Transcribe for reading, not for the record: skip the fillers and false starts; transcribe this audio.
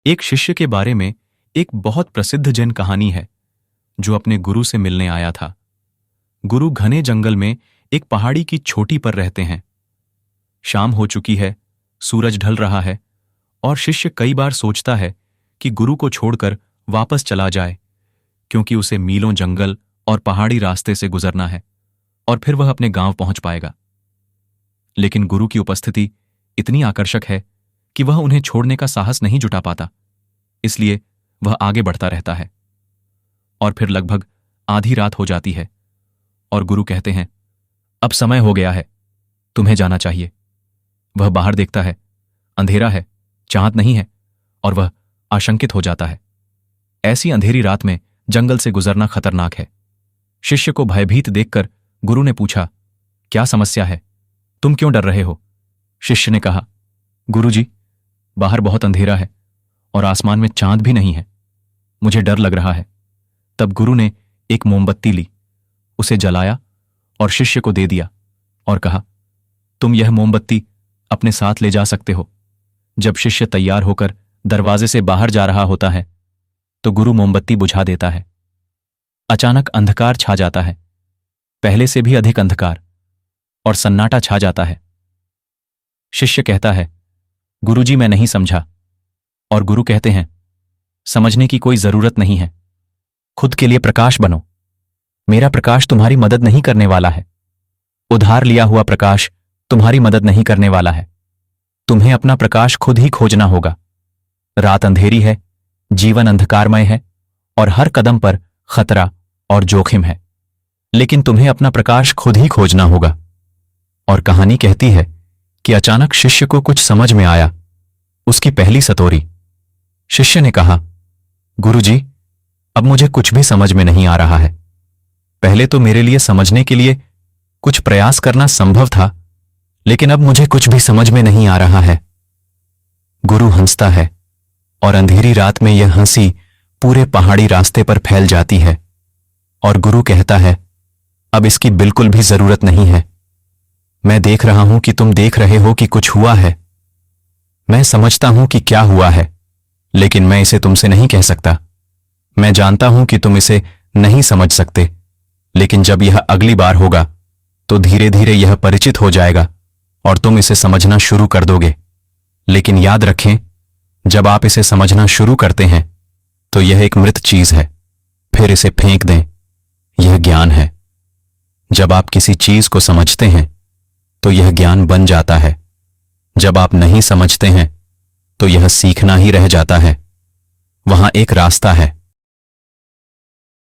एक शिष्य के बारे में एक बहुत प्रसिद्ध जैन कहानी है जो अपने गुरु से मिलने आया था। गुरु घने जंगल में एक पहाड़ी की चोटी पर रहते हैं। शाम हो चुकी है, सूरज ढल रहा है और शिष्य कई बार सोचता है कि गुरु को छोड़कर वापस चला जाए, क्योंकि उसे मीलों जंगल और पहाड़ी रास्ते से गुजरना है और फिर वह अपने गांव पहुंच पाएगा। लेकिन गुरु की उपस्थिति इतनी आकर्षक है कि वह उन्हें छोड़ने का साहस नहीं जुटा पाता, इसलिए वह आगे बढ़ता रहता है। और फिर लगभग आधी रात हो जाती है और गुरु कहते हैं, अब समय हो गया है, तुम्हें जाना चाहिए। वह बाहर देखता है, अंधेरा है, चांद नहीं है और वह आशंकित हो जाता है। ऐसी अंधेरी रात में जंगल से गुजरना खतरनाक है। शिष्य को भयभीत देखकर गुरु ने पूछा, क्या समस्या है, तुम क्यों डर रहे हो? शिष्य ने कहा, गुरुजी, बाहर बहुत अंधेरा है और आसमान में चांद भी नहीं है, मुझे डर लग रहा है। तब गुरु ने एक मोमबत्ती ली, उसे जलाया और शिष्य को दे दिया और कहा, तुम यह मोमबत्ती अपने साथ ले जा सकते हो। जब शिष्य तैयार होकर दरवाजे से बाहर जा रहा होता है तो गुरु मोमबत्ती बुझा देता है। अचानक अंधकार छा जाता है, पहले से भी अधिक अंधकार, और सन्नाटा छा जाता है। शिष्य कहता है, गुरुजी, मैं नहीं समझा। और गुरु कहते हैं, समझने की कोई जरूरत नहीं है, खुद के लिए प्रकाश बनो। मेरा प्रकाश तुम्हारी मदद नहीं करने वाला है, उधार लिया हुआ प्रकाश तुम्हारी मदद नहीं करने वाला है। तुम्हें अपना प्रकाश खुद ही खोजना होगा। रात अंधेरी है, जीवन अंधकारमय है और हर कदम पर खतरा और जोखिम है, लेकिन तुम्हें अपना प्रकाश खुद ही खोजना होगा। और कहानी कहती है कि अचानक शिष्य को कुछ समझ में आया। उसकी पहली सतोरी। शिष्य ने कहा, गुरुजी, अब मुझे कुछ भी समझ में नहीं आ रहा है। पहले तो मेरे लिए समझने के लिए कुछ प्रयास करना संभव था, लेकिन अब मुझे कुछ भी समझ में नहीं आ रहा है। गुरु हंसता है और अंधेरी रात में यह हंसी पूरे पहाड़ी रास्ते पर फैल जाती है। और गुरु कहता है, अब इसकी बिल्कुल भी जरूरत नहीं है। मैं देख रहा हूं कि तुम देख रहे हो कि कुछ हुआ है। मैं समझता हूं कि क्या हुआ है, लेकिन मैं इसे तुमसे नहीं कह सकता। मैं जानता हूं कि तुम इसे नहीं समझ सकते, लेकिन जब यह अगली बार होगा तो धीरे धीरे यह परिचित हो जाएगा और तुम इसे समझना शुरू कर दोगे। लेकिन याद रखें, जब आप इसे समझना शुरू करते हैं तो यह एक मृत चीज है, फिर इसे फेंक दें। यह ज्ञान है। जब आप किसी चीज को समझते हैं तो यह ज्ञान बन जाता है। जब आप नहीं समझते हैं तो यह सीखना ही रह जाता है। वहां एक रास्ता है,